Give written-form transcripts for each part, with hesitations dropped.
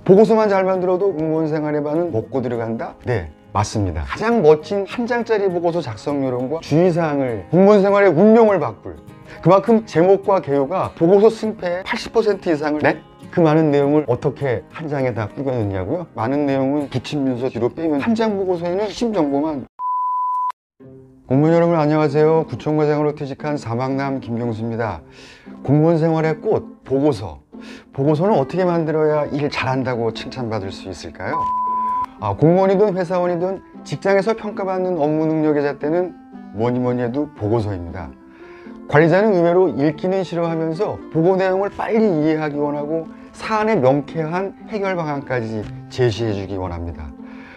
보고서만 잘 만들어도 공무원 생활의 반은 먹고 들어간다? 네, 맞습니다. 가장 멋진 한 장짜리 보고서 작성 요령과 주의사항을 공무원 생활의 운명을 바꿀, 그만큼 제목과 개요가 보고서 승패의 80% 이상을 그 많은 내용을 어떻게 한 장에 다 꾸겨넣냐고요? 많은 내용은 부친문서 뒤로 빼면 한 장 보고서에는 핵심 정보만. 공무원 여러분 안녕하세요. 구청과장으로 퇴직한 사막남 김경수입니다. 공무원 생활의 꽃, 보고서. 보고서는 어떻게 만들어야 일 잘한다고 칭찬받을 수 있을까요? 공무원이든 회사원이든 직장에서 평가받는 업무 능력의 잣대는 뭐니 해도 보고서입니다. 관리자는 의외로 읽기는 싫어하면서 보고 내용을 빨리 이해하기 원하고 사안의 명쾌한 해결 방안까지 제시해 주기 원합니다.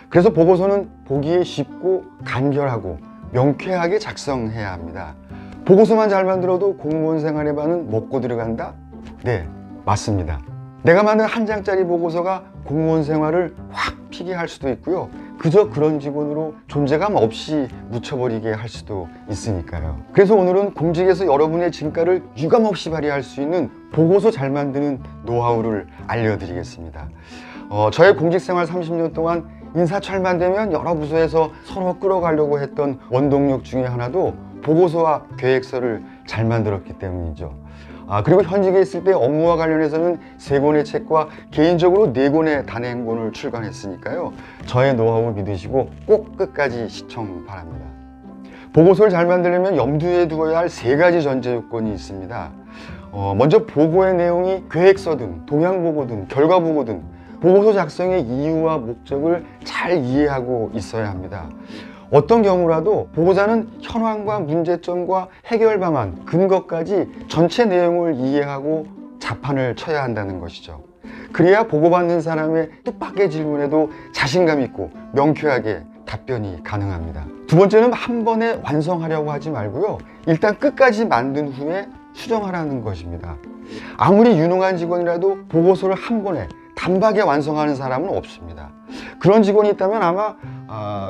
그래서 보고서는 보기에 쉽고 간결하고 명쾌하게 작성해야 합니다. 보고서만 잘 만들어도 공무원 생활의 반은 먹고 들어간다? 네, 맞습니다. 내가 만든 한 장짜리 보고서가 공무원 생활을 확 피게 할 수도 있고요. 그저 그런 직원으로 존재감 없이 묻혀버리게 할 수도 있으니까요. 그래서 오늘은 공직에서 여러분의 진가를 유감없이 발휘할 수 있는 보고서 잘 만드는 노하우를 알려드리겠습니다. 저의 공직생활 30년 동안 인사철만 되면 여러 부서에서 서로 끌어가려고 했던 원동력 중에 하나도 보고서와 계획서를 잘 만들었기 때문이죠. 그리고 현직에 있을 때 업무와 관련해서는 3권의 책과 개인적으로 4권의 단행본을 출간했으니까요. 저의 노하우 믿으시고 꼭 끝까지 시청 바랍니다. 보고서를 잘 만들려면 염두에 두어야 할 3가지 전제 요건이 있습니다. 먼저 보고의 내용이 계획서든 동향보고든 결과보고든 보고서 작성의 이유와 목적을 잘 이해하고 있어야 합니다. 어떤 경우라도 보고자는 현황과 문제점과 해결 방안, 근거까지 전체 내용을 이해하고 자판을 쳐야 한다는 것이죠. 그래야 보고받는 사람의 뜻밖의 질문에도 자신감 있고 명쾌하게 답변이 가능합니다. 두 번째는 한 번에 완성하려고 하지 말고요. 일단 끝까지 만든 후에 수정하라는 것입니다. 아무리 유능한 직원이라도 보고서를 한 번에 단박에 완성하는 사람은 없습니다. 그런 직원이 있다면 아마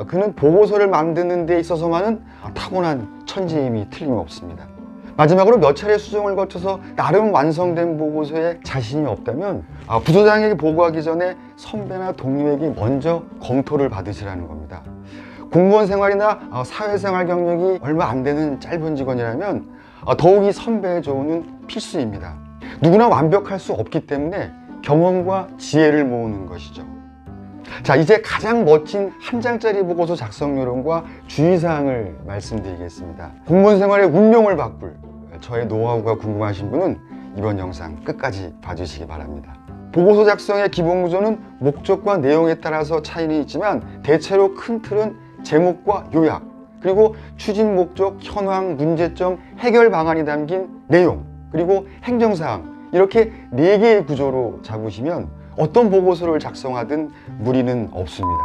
그는 보고서를 만드는 데 있어서만은 타고난 천재임이 틀림없습니다. 마지막으로 몇 차례 수정을 거쳐서 나름 완성된 보고서에 자신이 없다면 부서장에게 보고하기 전에 선배나 동료에게 먼저 검토를 받으시라는 겁니다. 공무원 생활이나 사회생활 경력이 얼마 안 되는 짧은 직원이라면 더욱이 선배의 조언은 필수입니다. 누구나 완벽할 수 없기 때문에 경험과 지혜를 모으는 것이죠. 자, 이제 가장 멋진 한 장짜리 보고서 작성 요령과 주의사항을 말씀드리겠습니다. 공무원 생활의 운명을 바꿀 저의 노하우가 궁금하신 분은 이번 영상 끝까지 봐주시기 바랍니다. 보고서 작성의 기본 구조는 목적과 내용에 따라서 차이는 있지만 대체로 큰 틀은 제목과 요약, 그리고 추진 목적, 현황, 문제점, 해결 방안이 담긴 내용, 그리고 행정사항, 이렇게 4개의 구조로 잡으시면 어떤 보고서를 작성하든 무리는 없습니다.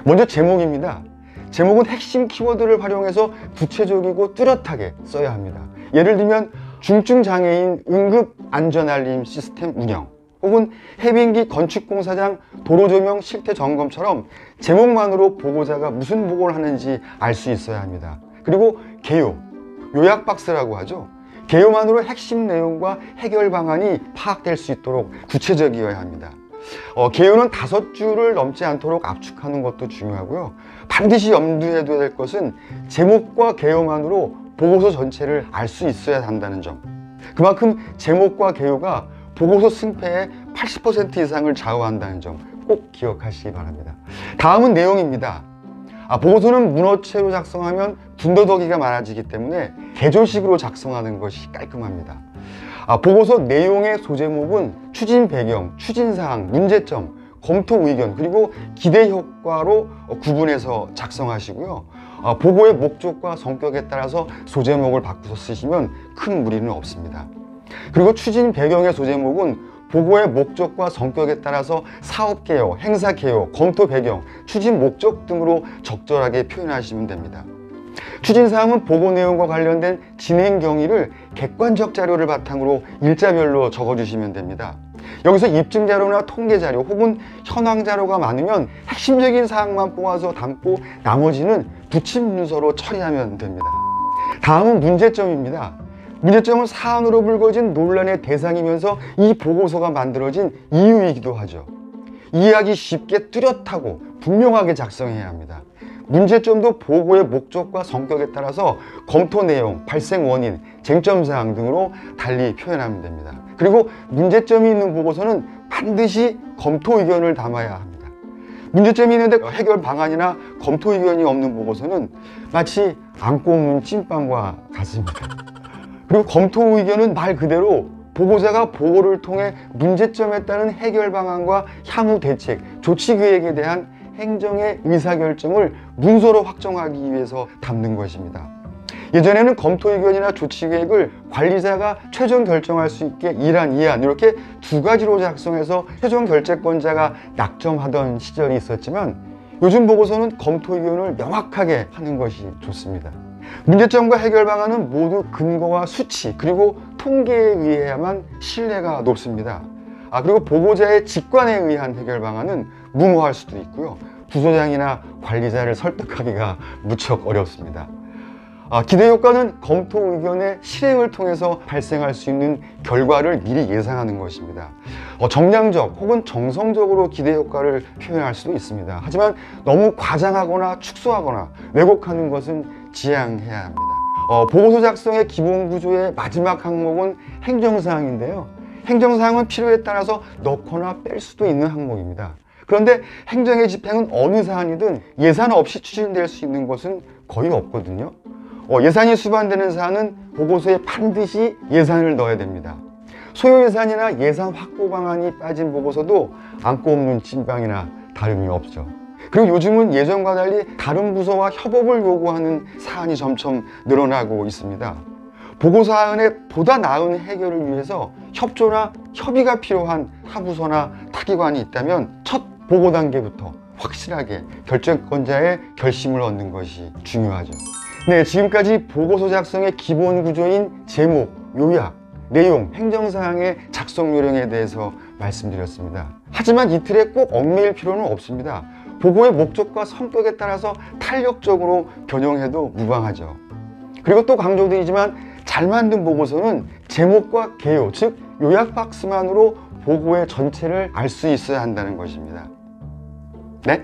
먼저 제목입니다. 제목은 핵심 키워드를 활용해서 구체적이고 뚜렷하게 써야 합니다. 예를 들면 중증장애인 응급안전알림 시스템 운영, 혹은 해빙기 건축공사장 도로조명 실태 점검처럼 제목만으로 보고자가 무슨 보고를 하는지 알 수 있어야 합니다. 그리고 개요, 요약 박스라고 하죠. 개요만으로 핵심 내용과 해결 방안이 파악될 수 있도록 구체적이어야 합니다. 개요는 5줄을 넘지 않도록 압축하는 것도 중요하고요. 반드시 염두에 둬야 될 것은 제목과 개요만으로 보고서 전체를 알 수 있어야 한다는 점. 그만큼 제목과 개요가 보고서 승패의 80% 이상을 좌우한다는 점 꼭 기억하시기 바랍니다. 다음은 내용입니다. 보고서는 문어체로 작성하면 군더더기가 많아지기 때문에 개조식으로 작성하는 것이 깔끔합니다. 보고서 내용의 소제목은 추진 배경, 추진사항, 문제점, 검토 의견, 그리고 기대 효과로 구분해서 작성하시고요. 보고의 목적과 성격에 따라서 소제목을 바꾸서 쓰시면 큰 무리는 없습니다. 그리고 추진 배경의 소제목은 보고의 목적과 성격에 따라서 사업 개요, 행사 개요, 검토 배경, 추진 목적 등으로 적절하게 표현하시면 됩니다. 추진사항은 보고 내용과 관련된 진행 경위를 객관적 자료를 바탕으로 일자별로 적어주시면 됩니다. 여기서 입증 자료나 통계 자료 혹은 현황 자료가 많으면 핵심적인 사항만 뽑아서 담고 나머지는 부침 문서로 처리하면 됩니다. 다음은 문제점입니다. 문제점은 사안으로 불거진 논란의 대상이면서 이 보고서가 만들어진 이유이기도 하죠. 이해하기 쉽게 뚜렷하고 분명하게 작성해야 합니다. 문제점도 보고의 목적과 성격에 따라서 검토 내용, 발생 원인, 쟁점 사항 등으로 달리 표현하면 됩니다. 그리고 문제점이 있는 보고서는 반드시 검토 의견을 담아야 합니다. 문제점이 있는데 해결 방안이나 검토 의견이 없는 보고서는 마치 안 꼽는 찐빵과 같습니다. 그리고 검토 의견은 말 그대로 보고자가 보고를 통해 문제점에 따른 해결 방안과 향후 대책, 조치 계획에 대한 행정의 의사결정을 문서로 확정하기 위해서 담는 것입니다. 예전에는 검토 의견이나 조치 계획을 관리자가 최종 결정할 수 있게 1안, 2안 이렇게 두 가지로 작성해서 최종 결재권자가 낙점하던 시절이 있었지만 요즘 보고서는 검토 의견을 명확하게 하는 것이 좋습니다. 문제점과 해결 방안은 모두 근거와 수치 그리고 통계에 의해야만 신뢰가 높습니다. 그리고 보고자의 직관에 의한 해결 방안은 무모할 수도 있고요. 부소장이나 관리자를 설득하기가 무척 어렵습니다. 기대 효과는 검토 의견의 실행을 통해서 발생할 수 있는 결과를 미리 예상하는 것입니다. 정량적 혹은 정성적으로 기대 효과를 표현할 수도 있습니다. 하지만 너무 과장하거나 축소하거나 왜곡하는 것은 지양해야 합니다. 보고서 작성의 기본 구조의 마지막 항목은 행정사항인데요. 행정사항은 필요에 따라서 넣거나 뺄 수도 있는 항목입니다. 그런데 행정의 집행은 어느 사안이든 예산 없이 추진될 수 있는 것은 거의 없거든요. 예산이 수반되는 사안은 보고서에 반드시 예산을 넣어야 됩니다. 소요 예산이나 예산 확보 방안이 빠진 보고서도 안고 없는 찐빵이나 다름이 없죠. 그리고 요즘은 예전과 달리 다른 부서와 협업을 요구하는 사안이 점점 늘어나고 있습니다. 보고 사안의 보다 나은 해결을 위해서 협조나 협의가 필요한 타부서나 타기관이 있다면 첫 보고 단계부터 확실하게 결정권자의 결심을 얻는 것이 중요하죠. 네, 지금까지 보고서 작성의 기본 구조인 제목, 요약, 내용, 행정사항의 작성 요령에 대해서 말씀드렸습니다. 하지만 이 틀에 꼭 얽매일 필요는 없습니다. 보고의 목적과 성격에 따라서 탄력적으로 변형해도 무방하죠. 그리고 또 강조드리지만 잘 만든 보고서는 제목과 개요, 즉 요약 박스만으로 보고의 전체를 알 수 있어야 한다는 것입니다. 네?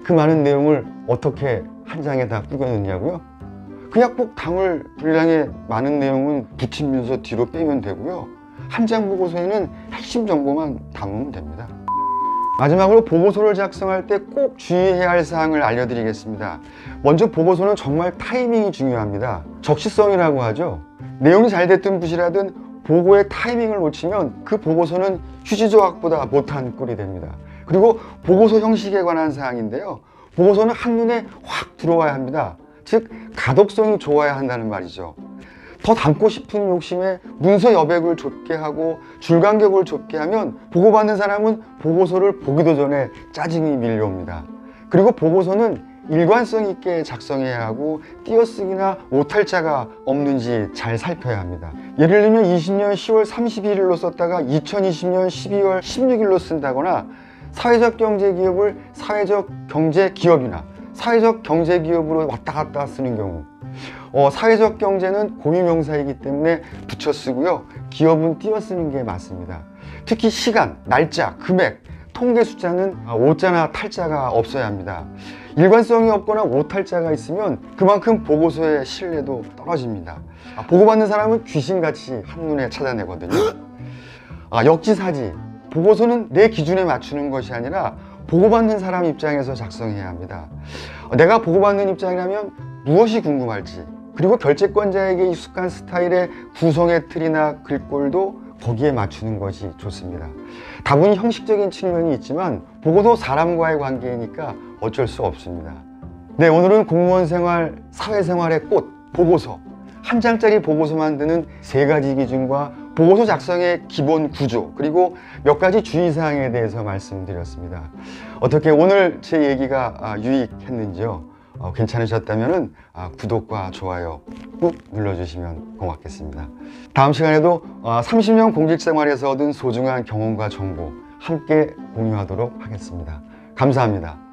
그 많은 내용을 어떻게 한 장에 다 꾸겨넣냐고요? 그냥 꼭 담을 분량의 많은 내용은 붙이면서 뒤로 빼면 되고요. 한 장 보고서에는 핵심 정보만 담으면 됩니다. 마지막으로 보고서를 작성할 때 꼭 주의해야 할 사항을 알려드리겠습니다. 먼저 보고서는 정말 타이밍이 중요합니다. 적시성이라고 하죠. 내용이 잘 됐든 부실하든 보고의 타이밍을 놓치면 그 보고서는 휴지 조각보다 못한 꼴이 됩니다. 그리고 보고서 형식에 관한 사항인데요. 보고서는 한눈에 확 들어와야 합니다. 즉 가독성이 좋아야 한다는 말이죠. 더 담고 싶은 욕심에 문서 여백을 좁게 하고 줄간격을 좁게 하면 보고받는 사람은 보고서를 보기도 전에 짜증이 밀려옵니다. 그리고 보고서는 일관성 있게 작성해야 하고 띄어쓰기나 오탈자가 없는지 잘 살펴야 합니다. 예를 들면 20년 10월 31일로 썼다가 2020년 12월 16일로 쓴다거나 사회적 경제 기업을 사회적 경제 기업이나 사회적 경제 기업으로 왔다 갔다 쓰는 경우, 사회적 경제는 고유명사이기 때문에 붙여 쓰고요. 기업은 띄어 쓰는 게 맞습니다. 특히 시간, 날짜, 금액, 통계 숫자는 오자나 탈자가 없어야 합니다. 일관성이 없거나 오탈자가 있으면 그만큼 보고서의 신뢰도 떨어집니다. 보고받는 사람은 귀신같이 한눈에 찾아내거든요. 역지사지, 보고서는 내 기준에 맞추는 것이 아니라 보고받는 사람 입장에서 작성해야 합니다. 내가 보고받는 입장이라면 무엇이 궁금할지, 그리고 결재권자에게 익숙한 스타일의 구성의 틀이나 글꼴도 거기에 맞추는 것이 좋습니다. 다분히 형식적인 측면이 있지만 보고도 사람과의 관계이니까 어쩔 수 없습니다. 네, 오늘은 공무원 생활, 사회생활의 꽃, 보고서, 한 장짜리 보고서 만드는 3가지 기준과 보고서 작성의 기본 구조, 그리고 몇 가지 주의사항에 대해서 말씀드렸습니다. 어떻게 오늘 제 얘기가 유익했는지요? 괜찮으셨다면 구독과 좋아요 꾹 눌러주시면 고맙겠습니다. 다음 시간에도 30년 공직생활에서 얻은 소중한 경험과 정보 함께 공유하도록 하겠습니다. 감사합니다.